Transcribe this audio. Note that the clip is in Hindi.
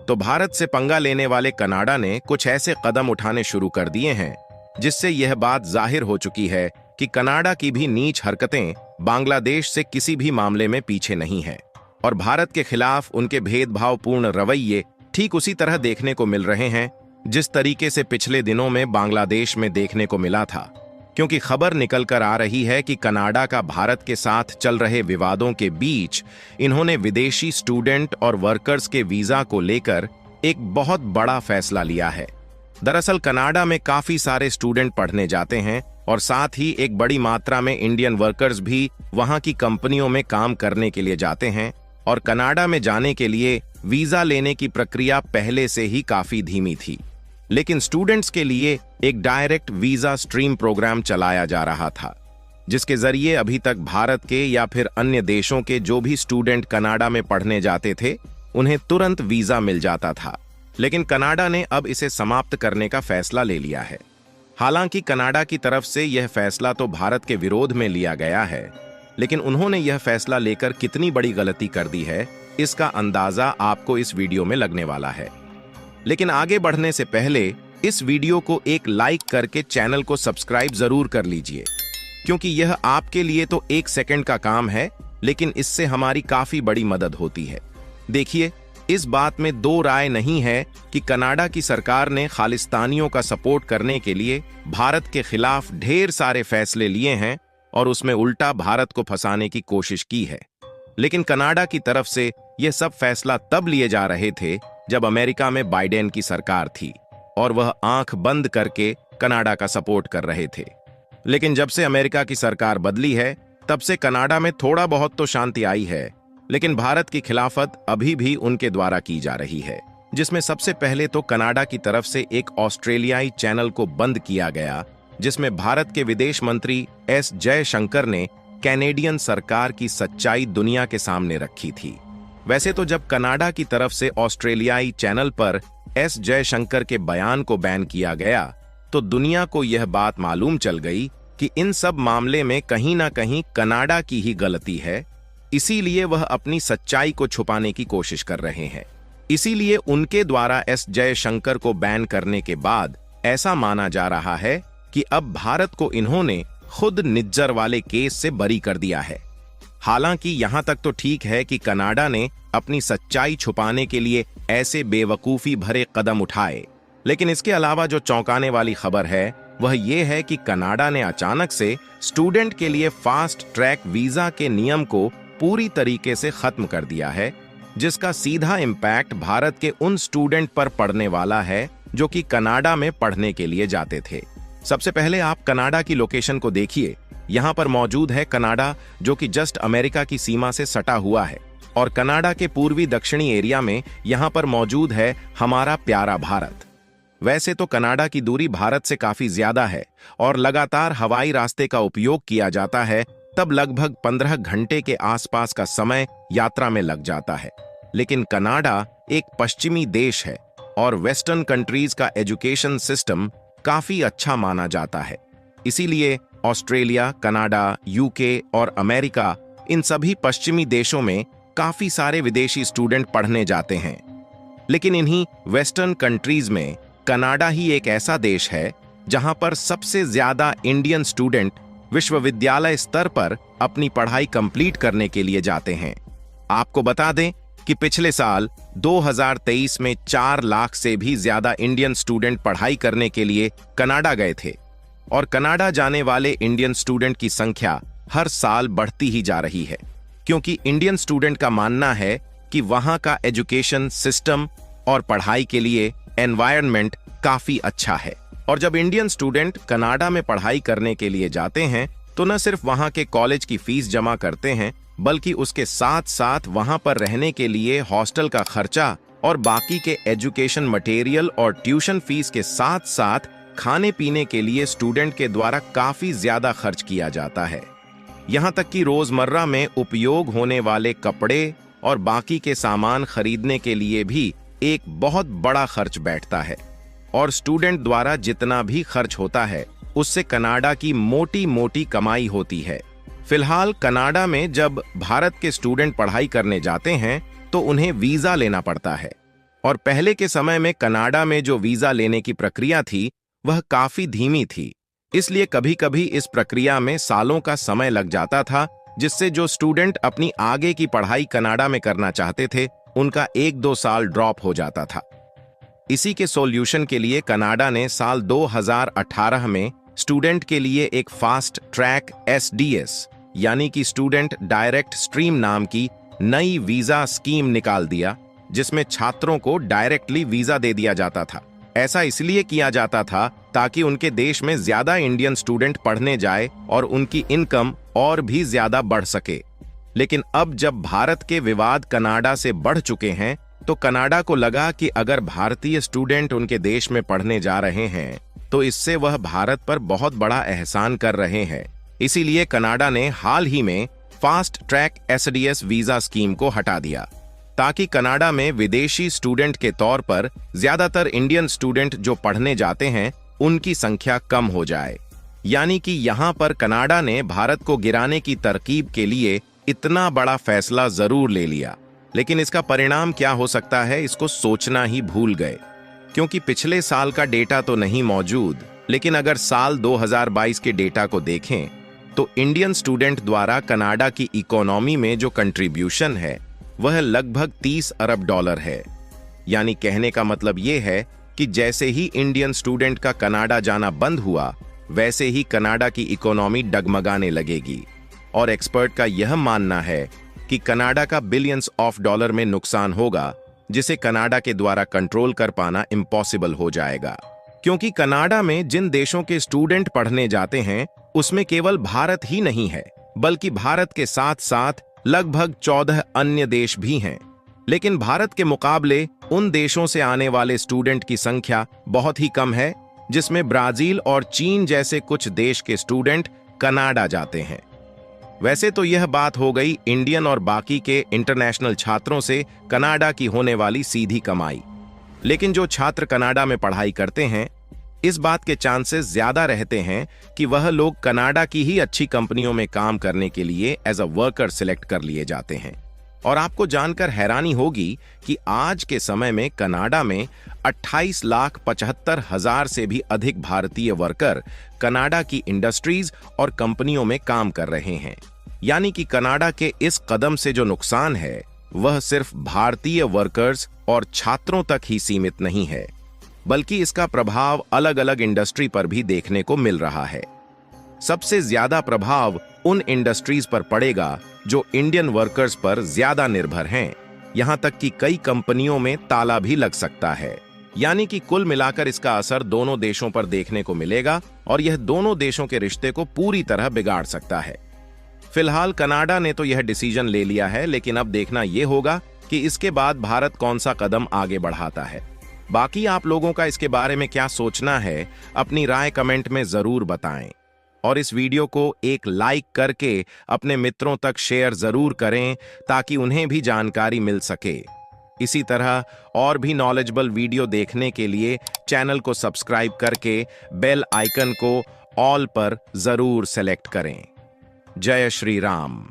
तो भारत से पंगा लेने वाले कनाडा ने कुछ ऐसे कदम उठाने शुरू कर दिए हैं जिससे यह बात जाहिर हो चुकी है कि कनाडा की भी नीच हरकतें बांग्लादेश से किसी भी मामले में पीछे नहीं है और भारत के खिलाफ उनके भेदभावपूर्ण रवैये ठीक उसी तरह देखने को मिल रहे हैं जिस तरीके से पिछले दिनों में बांग्लादेश में देखने को मिला था। क्योंकि खबर निकल कर आ रही है कि कनाडा का भारत के साथ चल रहे विवादों के बीच इन्होंने विदेशी स्टूडेंट और वर्कर्स के वीजा को लेकर एक बहुत बड़ा फैसला लिया है। दरअसल कनाडा में काफी सारे स्टूडेंट पढ़ने जाते हैं और साथ ही एक बड़ी मात्रा में इंडियन वर्कर्स भी वहां की कंपनियों में काम करने के लिए जाते हैं और कनाडा में जाने के लिए वीजा लेने की प्रक्रिया पहले से ही काफी धीमी थी। लेकिन स्टूडेंट्स के लिए एक डायरेक्ट वीजा स्ट्रीम प्रोग्राम चलाया जा रहा था जिसके जरिए अभी तक भारत के या फिर अन्य देशों के जो भी स्टूडेंट कनाडा में पढ़ने जाते थे उन्हें तुरंत वीजा मिल जाता था। लेकिन कनाडा ने अब इसे समाप्त करने का फैसला ले लिया है। हालांकि कनाडा की तरफ से यह फैसला तो भारत के विरोध में लिया गया है, लेकिन उन्होंने यह फैसला लेकर कितनी बड़ी गलती कर दी है इसका अंदाजा आपको इस वीडियो में लगने वाला है। लेकिन आगे बढ़ने से पहले इस वीडियो को एक लाइक करके चैनल को सब्सक्राइब जरूर कर लीजिए, क्योंकि यह आपके लिए तो 1 सेकंड का काम है लेकिन इससे हमारी काफी बड़ी मदद होती है। देखिए, इस बात में दो राय नहीं है कि कनाडा की सरकार ने खालिस्तानियों का सपोर्ट करने के लिए भारत के खिलाफ ढेर सारे फैसले लिए हैं और उसमें उल्टा भारत को फंसाने की कोशिश की है। लेकिन कनाडा की तरफ से यह सब फैसला तब लिए जा रहे थे जब अमेरिका में बाइडेन की सरकार थी और वह आंख बंद करके कनाडा का सपोर्ट कर रहे थे। लेकिन जब से अमेरिका की सरकार बदली है तब से कनाडा में थोड़ा बहुत तो शांति आई है, लेकिन भारत की खिलाफत अभी भी उनके द्वारा की जा रही है, जिसमें सबसे पहले तो कनाडा की तरफ से एक ऑस्ट्रेलियाई चैनल को बंद किया गया जिसमें भारत के विदेश मंत्री एस जयशंकर ने कैनेडियन सरकार की सच्चाई दुनिया के सामने रखी थी। वैसे तो जब कनाडा की तरफ से ऑस्ट्रेलियाई चैनल पर एस जयशंकर के बयान को बैन किया गया तो दुनिया को यह बात मालूम चल गई कि इन सब मामले में कहीं ना कहीं कनाडा की ही गलती है, इसीलिए वह अपनी सच्चाई को छुपाने की कोशिश कर रहे हैं। इसीलिए उनके द्वारा एस जयशंकर को बैन करने के बाद ऐसा माना जा रहा है कि अब भारत को इन्होंने खुद निज्जर वाले केस से बरी कर दिया है। हालांकि यहां तक तो ठीक है कि कनाडा ने अपनी सच्चाई छुपाने के लिए ऐसे बेवकूफी भरे कदम उठाए, लेकिन इसके अलावा जो चौंकाने वाली खबर है वह यह है कि कनाडा ने अचानक से स्टूडेंट के लिए फास्ट ट्रैक वीजा के नियम को पूरी तरीके से खत्म कर दिया है, जिसका सीधा इम्पैक्ट भारत के उन स्टूडेंट पर पड़ने वाला है जो कि कनाडा में पढ़ने के लिए जाते थे। सबसे पहले आप कनाडा की लोकेशन को देखिए। यहाँ पर मौजूद है कनाडा, जो कि जस्ट अमेरिका की सीमा से सटा हुआ है, और कनाडा के पूर्वी दक्षिणी एरिया में यहाँ पर मौजूद है हमारा प्यारा भारत। वैसे तो कनाडा की दूरी भारत से काफी ज्यादा है और लगातार हवाई रास्ते का उपयोग किया जाता है, तब लगभग 15 घंटे के आसपास का समय यात्रा में लग जाता है। लेकिन कनाडा एक पश्चिमी देश है और वेस्टर्न कंट्रीज का एजुकेशन सिस्टम काफी अच्छा माना जाता है, इसीलिए ऑस्ट्रेलिया, कनाडा, यूके और अमेरिका, इन सभी पश्चिमी देशों में काफी सारे विदेशी स्टूडेंट पढ़ने जाते हैं। लेकिन इन्हीं वेस्टर्न कंट्रीज में कनाडा ही एक ऐसा देश है जहां पर सबसे ज्यादा इंडियन स्टूडेंट विश्वविद्यालय स्तर पर अपनी पढ़ाई कंप्लीट करने के लिए जाते हैं। आपको बता दें कि पिछले साल 2023 में 4 लाख से भी ज्यादा इंडियन स्टूडेंट पढ़ाई करने के लिए कनाडा गए थे और कनाडा जाने वाले इंडियन स्टूडेंट की संख्या हर साल बढ़ती ही जा रही है, क्योंकि इंडियन स्टूडेंट का मानना है कि वहां का एजुकेशन सिस्टम और पढ़ाई के लिए एनवायरनमेंट काफी अच्छा है। और जब इंडियन स्टूडेंट कनाडा में पढ़ाई करने के लिए जाते हैं तो न सिर्फ वहां के कॉलेज की फीस जमा करते हैं, बल्कि उसके साथ साथ वहां पर रहने के लिए हॉस्टल का खर्चा और बाकी के एजुकेशन मटेरियल और ट्यूशन फीस के साथ साथ खाने पीने के लिए स्टूडेंट के द्वारा काफी ज्यादा खर्च किया जाता है। यहां तक कि रोजमर्रा में उपयोग होने वाले कपड़े और बाकी के सामान खरीदने के लिए भी एक बहुत बड़ा खर्च बैठता है और स्टूडेंट द्वारा जितना भी खर्च होता है उससे कनाडा की मोटी मोटी कमाई होती है। फिलहाल कनाडा में जब भारत के स्टूडेंट पढ़ाई करने जाते हैं तो उन्हें वीजा लेना पड़ता है और पहले के समय में कनाडा में जो वीजा लेने की प्रक्रिया थी वह काफी धीमी थी, इसलिए कभी कभी इस प्रक्रिया में सालों का समय लग जाता था, जिससे जो स्टूडेंट अपनी आगे की पढ़ाई कनाडा में करना चाहते थे उनका 1-2 साल ड्रॉप हो जाता था। इसी के सॉल्यूशन के लिए कनाडा ने साल 2018 में स्टूडेंट के लिए एक फास्ट ट्रैक SDS यानी कि स्टूडेंट डायरेक्ट स्ट्रीम नाम की नई वीजा स्कीम निकाल दिया, जिसमें छात्रों को डायरेक्टली वीजा दे दिया जाता था। ऐसा इसलिए किया जाता था ताकि उनके देश में ज्यादा इंडियन स्टूडेंट पढ़ने जाए और उनकी इनकम और भी ज्यादा बढ़ सके। लेकिन अब जब भारत के विवाद कनाडा से बढ़ चुके हैं तो कनाडा को लगा कि अगर भारतीय स्टूडेंट उनके देश में पढ़ने जा रहे हैं तो इससे वह भारत पर बहुत बड़ा एहसान कर रहे हैं। इसीलिए कनाडा ने हाल ही में fast track SDS visa scheme को हटा दिया, ताकि कनाडा में विदेशी स्टूडेंट के तौर पर ज्यादातर इंडियन स्टूडेंट जो पढ़ने जाते हैं उनकी संख्या कम हो जाए। यानी कि यहाँ पर कनाडा ने भारत को गिराने की तरकीब के लिए इतना बड़ा फैसला जरूर ले लिया, लेकिन इसका परिणाम क्या हो सकता है इसको सोचना ही भूल गए। क्योंकि पिछले साल का डेटा तो नहीं मौजूद, लेकिन अगर साल 2022 के डेटा को देखें तो इंडियन स्टूडेंट द्वारा कनाडा की इकोनॉमी में जो कंट्रीब्यूशन है वह लगभग $30 अरब है। यानी कहने का मतलब यह है कि जैसे ही इंडियन स्टूडेंट का कनाडा जाना बंद हुआ वैसे ही कनाडा की इकोनॉमी डगमगाने लगेगी। और एक्सपर्ट का यह मानना है कि कनाडा का बिलियंस ऑफ डॉलर में नुकसान होगा, जिसे कनाडा के द्वारा कंट्रोल कर पाना इम्पॉसिबल हो जाएगा। क्योंकि कनाडा में जिन देशों के स्टूडेंट पढ़ने जाते हैं उसमें केवल भारत ही नहीं है, बल्कि भारत के साथ साथ लगभग 14 अन्य देश भी हैं। लेकिन भारत के मुकाबले उन देशों से आने वाले स्टूडेंट की संख्या बहुत ही कम है, जिसमें ब्राजील और चीन जैसे कुछ देश के स्टूडेंट कनाडा जाते हैं। वैसे तो यह बात हो गई इंडियन और बाकी के इंटरनेशनल छात्रों से कनाडा की होने वाली सीधी कमाई, लेकिन जो छात्र कनाडा में पढ़ाई करते हैं इस बात के चांसेस ज्यादा रहते हैं कि वह लोग कनाडा की ही अच्छी कंपनियों में काम करने के लिए एज अ वर्कर सिलेक्ट कर लिए जाते हैं। और आपको जानकर हैरानी होगी कि आज के समय में कनाडा में 28,75,000 से भी अधिक भारतीय वर्कर कनाडा की इंडस्ट्रीज और कंपनियों में काम कर रहे हैं। यानी कि कनाडा के इस कदम से जो नुकसान है वह सिर्फ भारतीय वर्कर्स और छात्रों तक ही सीमित नहीं है, बल्कि इसका प्रभाव अलग अलग इंडस्ट्री पर भी देखने को मिल रहा है। सबसे ज्यादा प्रभाव उन इंडस्ट्रीज पर पड़ेगा जो इंडियन वर्कर्स पर ज्यादा निर्भर हैं। यहां तक कि कई कंपनियों में ताला भी लग सकता है। यानी कि कुल मिलाकर इसका असर दोनों देशों पर देखने को मिलेगा और यह दोनों देशों के रिश्ते को पूरी तरह बिगाड़ सकता है। फिलहाल कनाडा ने तो यह डिसीजन ले लिया है, लेकिन अब देखना यह होगा कि इसके बाद भारत कौन सा कदम आगे बढ़ाता है। बाकी आप लोगों का इसके बारे में क्या सोचना है, अपनी राय कमेंट में जरूर बताएं और इस वीडियो को एक लाइक करके अपने मित्रों तक शेयर जरूर करें ताकि उन्हें भी जानकारी मिल सके। इसी तरह और भी नॉलेजेबल वीडियो देखने के लिए चैनल को सब्सक्राइब करके बेल आइकन को ऑल पर जरूर सेलेक्ट करें। जय श्री राम।